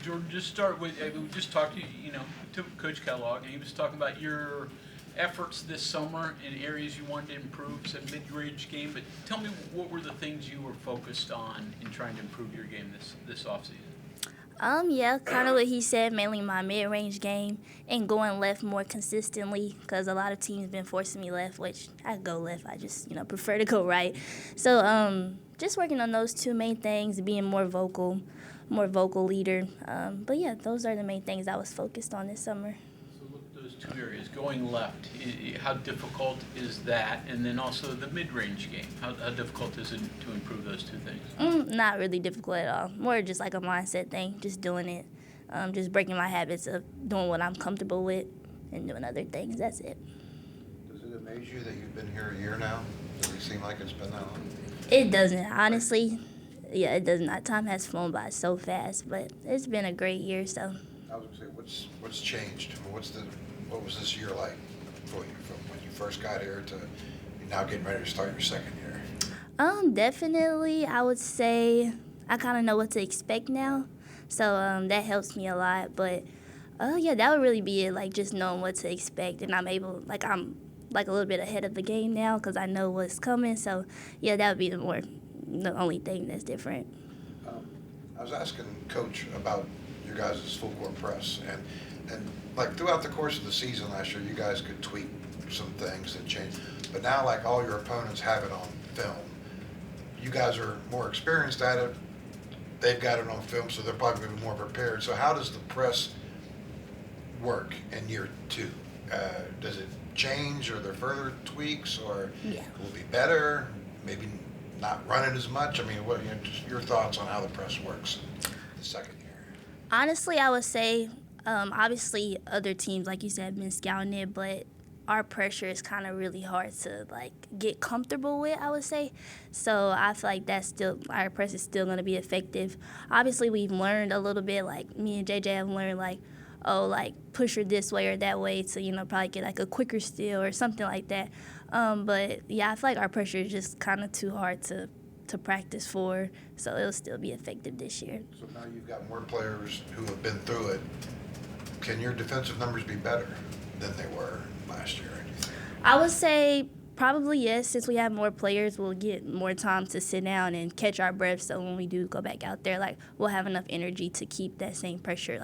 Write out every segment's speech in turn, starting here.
Jordan, just start with, we just talked to Coach Kellogg, and he was talking about your efforts this summer in areas you wanted to improve, said mid-range game, but tell me what were the things you were focused on in trying to improve your game this offseason? Yeah, kind of what he said, mainly my mid-range game and going left more consistently because a lot of teams been forcing me left, which I go left. I just, prefer to go right. So just working on those two main things, being more vocal leader. But, yeah, those are the main things I was focused on this summer. So look at those two areas. Going left, how difficult is that? And then also the mid-range game. How difficult is it to improve those two things? Not really difficult at all. More just like a mindset thing, just doing it. Just breaking my habits of doing what I'm comfortable with and doing other things. That's it. Does it amaze you that you've been here a year now? Does it seem like it's been that long? It doesn't, honestly. Yeah, it does not. Time has flown by so fast, but it's been a great year, so. I was going to say, what's changed? What was this year like for you from when you first got here to you're now getting ready to start your second year? Definitely, I would say I kind of know what to expect now, so that helps me a lot. But yeah, that would really be it. Like just knowing what to expect, and I'm a little bit ahead of the game now because I know what's coming. So yeah, that would be the only thing that's different. I was asking Coach about your guys' full court press, and like throughout the course of the season last year, you guys could tweak some things that changed, but now like all your opponents have it on film. You guys are more experienced at it. They've got it on film, so they're probably going to be more prepared. So how does the press work in year two? Does it change? Are there further tweaks, or Yeah. will it be better? Maybe not run it as much. I mean, just your thoughts on how the press works the second year? Honestly, I would say, obviously, other teams, like you said, have been scouting it, but our pressure is kind of really hard to, get comfortable with, I would say. So I feel like our press is still going to be effective. Obviously, we've learned a little bit, like me and JJ have learned, push her this way or that way to, probably get, a quicker steal or something like that. But, yeah, I feel like our pressure is just kind of too hard to practice for, so it'll still be effective this year. So now you've got more players who have been through it. Can your defensive numbers be better than they were last year, do you think? I would say probably yes. Since we have more players, we'll get more time to sit down and catch our breath. So when we do go back out there, we'll have enough energy to keep that same pressure.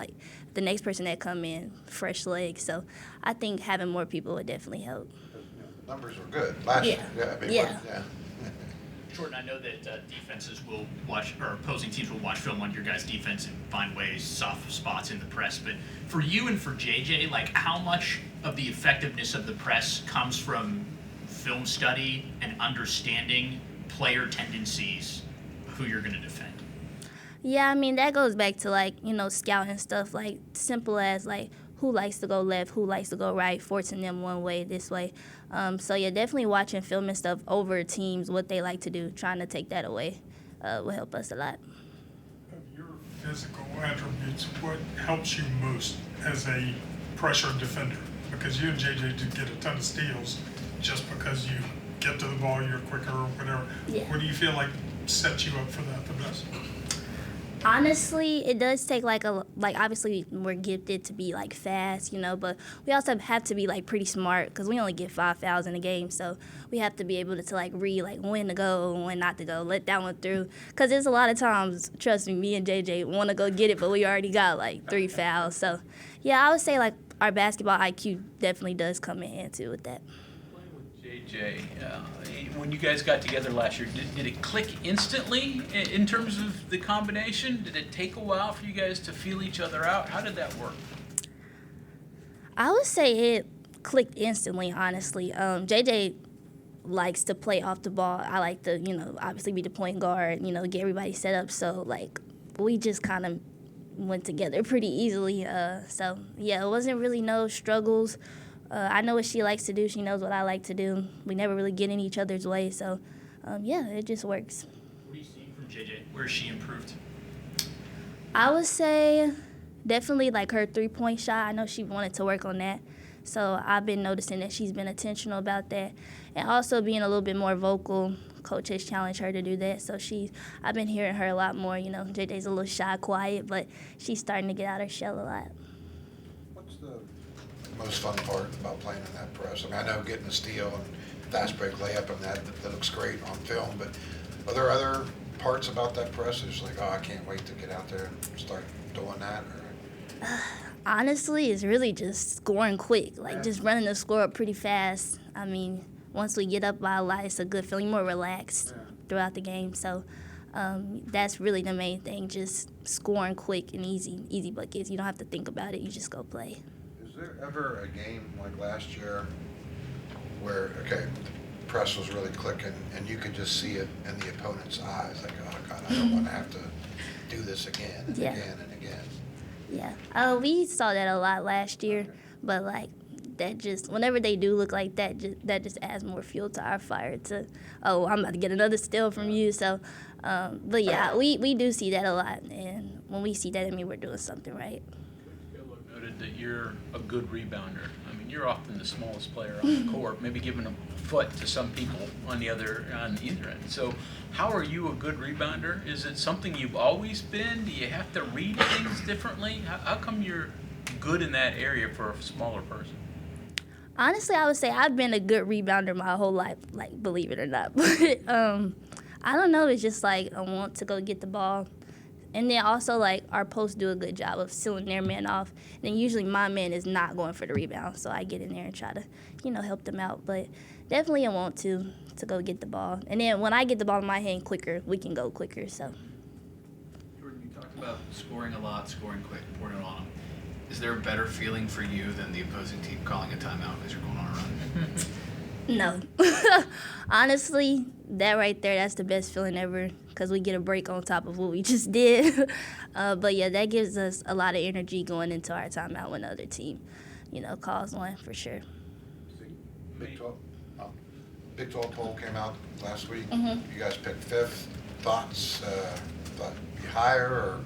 The next person that come in, fresh legs. So I think having more people would definitely help. The numbers were good last year. Yeah. Jordan, I know that defenses will watch, or opposing teams will watch film on your guys' defense and find ways, soft spots in the press. But for you and for JJ, how much of the effectiveness of the press comes from film study and understanding player tendencies, who you're going to defend? Yeah, I mean, that goes back to, scouting stuff, simple as, who likes to go left, who likes to go right, forcing them one way, this way. So, yeah, definitely watching film and stuff over teams, what they like to do, trying to take that away will help us a lot. Of your physical attributes, what helps you most as a pressure defender? Because you and JJ do get a ton of steals just because you get to the ball, you're quicker or whatever. Yeah. What do you feel like sets you up for that the best? Honestly, it does take obviously we're gifted to be fast, but we also have to be pretty smart because we only get 5 fouls in a game, so we have to be able to read when to go and when not to go, let that one through. Because there's a lot of times, trust me and JJ want to go get it, but we already got 3 fouls. So yeah, I would say our basketball IQ definitely does come in hand too with that. JJ, when you guys got together last year, did it click instantly in terms of the combination? Did it take a while for you guys to feel each other out? How did that work? I would say it clicked instantly, honestly. JJ likes to play off the ball. I like to, obviously be the point guard, get everybody set up. So, we just kind of went together pretty easily. So, yeah, it wasn't really no struggles. I know what she likes to do. She knows what I like to do. We never really get in each other's way. So, yeah, it just works. What are you seeing from JJ? Where has she improved? I would say definitely her 3-point shot. I know she wanted to work on that. So I've been noticing that she's been intentional about that. And also being a little bit more vocal, coach has challenged her to do that. So I've been hearing her a lot more. JJ's a little shy, quiet, but she's starting to get out her shell a lot. What's the most fun part about playing in that press? I mean, I know getting a steal and fast break layup and that looks great on film, but are there other parts about that press that's like, oh, I can't wait to get out there and start doing that? Or? Honestly, it's really just scoring quick, just running the score up pretty fast. I mean, once we get up by a lot, it's a good feeling, more relaxed throughout the game. So that's really the main thing, just scoring quick and easy buckets. You don't have to think about it. You just go play. Is there ever a game like last year where, okay, the press was really clicking and you could just see it in the opponent's eyes, like, oh, God, I don't want to have to do this again and again and again? Yeah. We saw that a lot last year, but that just, whenever they do look like that, that just adds more fuel to our fire to, oh, I'm about to get another steal from you. So, but yeah, we do see that a lot, and when we see that, I mean, we're doing something right. Noted that you're a good rebounder. I mean, you're often the smallest player on the court, maybe giving a foot to some people on either end. So how are you a good rebounder? Is it something you've always been? Do you have to read things differently? How come you're good in that area for a smaller person? Honestly, I would say I've been a good rebounder my whole life, believe it or not. But I don't know, it's just I want to go get the ball. And then also, our posts do a good job of sealing their man off. And then usually my man is not going for the rebound, so I get in there and try to, help them out. But definitely I want to go get the ball. And then when I get the ball in my hand quicker, we can go quicker. So. Jordan, you talked about scoring a lot, scoring quick, pouring it on them. Is there a better feeling for you than the opposing team calling a timeout because you're going on a run? No. Honestly, that right there, that's the best feeling ever because we get a break on top of what we just did. But, yeah, that gives us a lot of energy going into our timeout when the other team, calls one for sure. Big 12 poll came out last week. Mm-hmm. You guys picked fifth. Thoughts? Thought you higher, or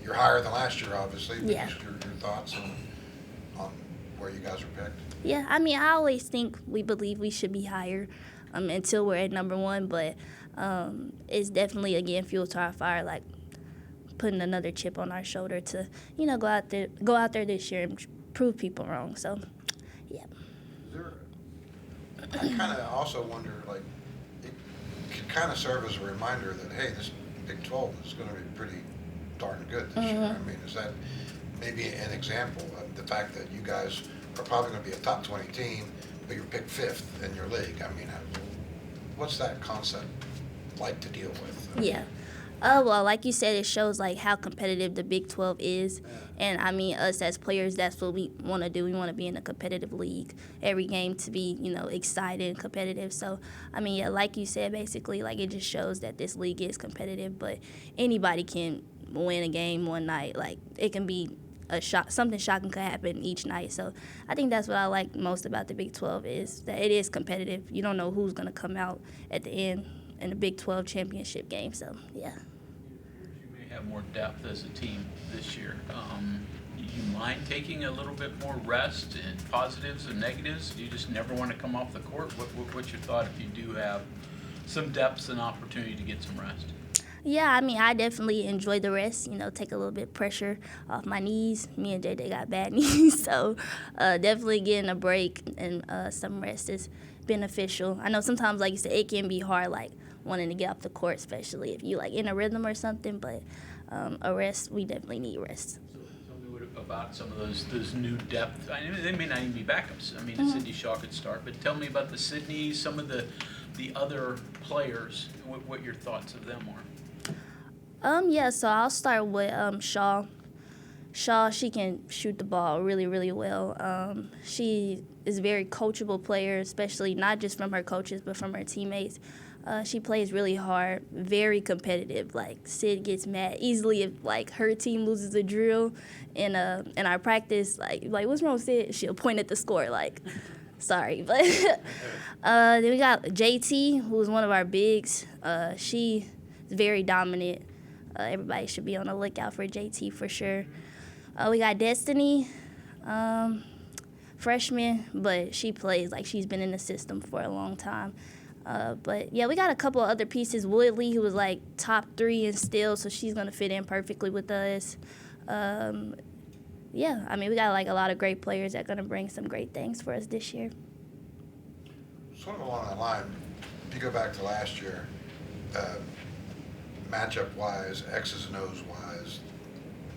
you're higher than last year, obviously. But Yeah. just your thoughts on where you guys were picked? Yeah, I mean, I always think we believe we should be higher until we're at number one, but it's definitely, again, fuel to our fire, putting another chip on our shoulder to, go out there this year and prove people wrong. So, yeah. I kind of also wonder, it could kind of serve as a reminder that, hey, this Big 12 is going to be pretty darn good this year. I mean, is that maybe an example of the fact that you guys are probably going to be a top 20 team, but you're picked fifth in your league? I mean, what's that concept like to deal with? Yeah. Well, like you said, it shows how competitive the Big 12 is. And I mean, us as players, that's what we want to do. We want to be in a competitive league. Every game to be, excited and competitive. So, I mean, yeah, like you said, basically, it just shows that this league is competitive. But anybody can win a game one night. It can be a shock. Something shocking could happen each night. So I think that's what I like most about the Big 12 is that it is competitive. You don't know who's going to come out at the end in the Big 12 championship game. So, yeah. You may have more depth as a team this year. Do you mind taking a little bit more rest and positives and negatives? Do you just never want to come off the court? What's your thought if you do have some depth and opportunity to get some rest? Yeah, I mean, I definitely enjoy the rest, take a little bit of pressure off my knees. Me and JJ got bad knees, so definitely getting a break and some rest is beneficial. I know sometimes, like you said, it can be hard, wanting to get off the court, especially if you, in a rhythm or something, but a rest, we definitely need rest. So tell me about some of those new depth. I mean, they may not even be backups. I mean, Sydney Shaw could start, but tell me about the Sydneys, some of the other players, what your thoughts of them are. Yeah, so I'll start with Shaw. Shaw, she can shoot the ball really, really well. She is a very coachable player, especially not just from her coaches, but from her teammates. She plays really hard, very competitive. Sid gets mad easily if her team loses a drill in our practice. What's wrong with Sid? She'll point at the score sorry. But then we got JT, who's one of our bigs. She is very dominant. Everybody should be on the lookout for JT for sure. We got Destiny, freshman, but she plays she's been in the system for a long time. But yeah, we got a couple of other pieces. Woodley, who was like top 3 in steals, so she's gonna fit in perfectly with us. Yeah, I mean, we got like a lot of great players that are gonna bring some great things for us this year. Sort of along that line, if you go back to last year, matchup-wise, X's and O's wise,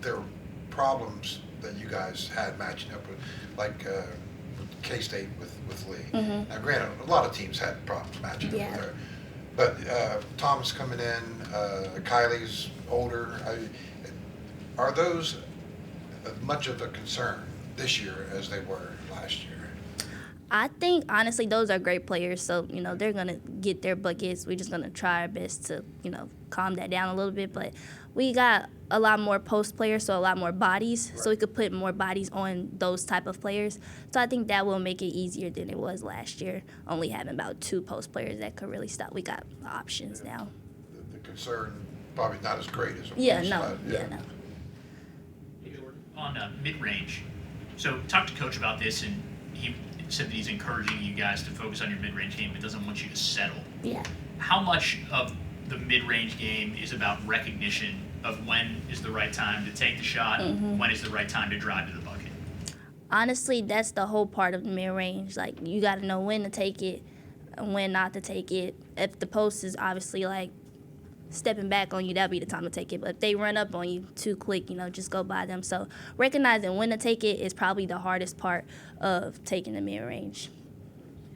there were problems that you guys had matching up with, like with K-State with Lee. Mhm. Now, granted, a lot of teams had problems matching up Yeah. with her, but Tom's coming in, Kylie's older. Are those much of a concern this year as they were last year? I think, honestly, those are great players, so, you know, they're going to get their buckets. We're just going to try our best to, you know, calm that down a little bit. But we got a lot more post players, so a lot more bodies, so we could put more bodies on those type of players. So I think that will make it easier than it was last year, only having about 2 post players that could really stop. We got options now. The concern probably not as great as it Yeah, was. no, yeah, no. On mid-range, so talk to Coach about this, and he said that he's encouraging you guys to focus on your mid-range game, but doesn't want you to settle. Yeah. How much of the mid-range game is about recognition of when is the right time to take the shot, when is the right time to drive to the bucket? Honestly, that's the whole part of the mid-range. Like, you got to know when to take it and when not to take it. If the post is obviously, like, stepping back on you, that'll be the time to take it. But if they run up on you too quick, you know, just go by them. So recognizing when to take it is probably the hardest part of taking the mid-range.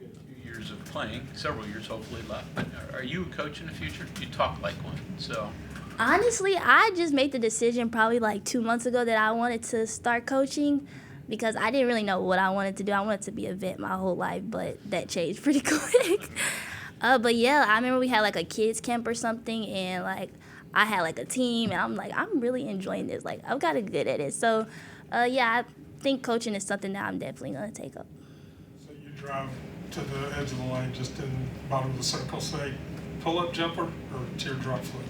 You got a few years of playing, several years hopefully left, but are you a coach in the future? You talk like one, so. Honestly, I just made the decision probably like 2 months ago that I wanted to start coaching because I didn't really know what I wanted to do. I wanted to be a vet my whole life, but that changed pretty quick. But yeah, I remember we had like a kids camp or something, and like I had like a team, and I'm like, I'm really enjoying this. Like, I've got good at it. So yeah, I think coaching is something that I'm definitely going to take up. So you drive to the edge of the lane, just in the bottom of the circle, say pull-up jumper or teardrop floater?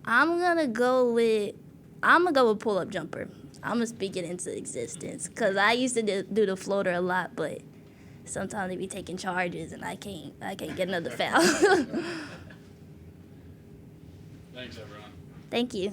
I'm gonna go with pull-up jumper. I'm gonna speak it into existence because I used to do the floater a lot, but sometimes they be taking charges and I can't get another foul. Thanks, everyone. Thank you.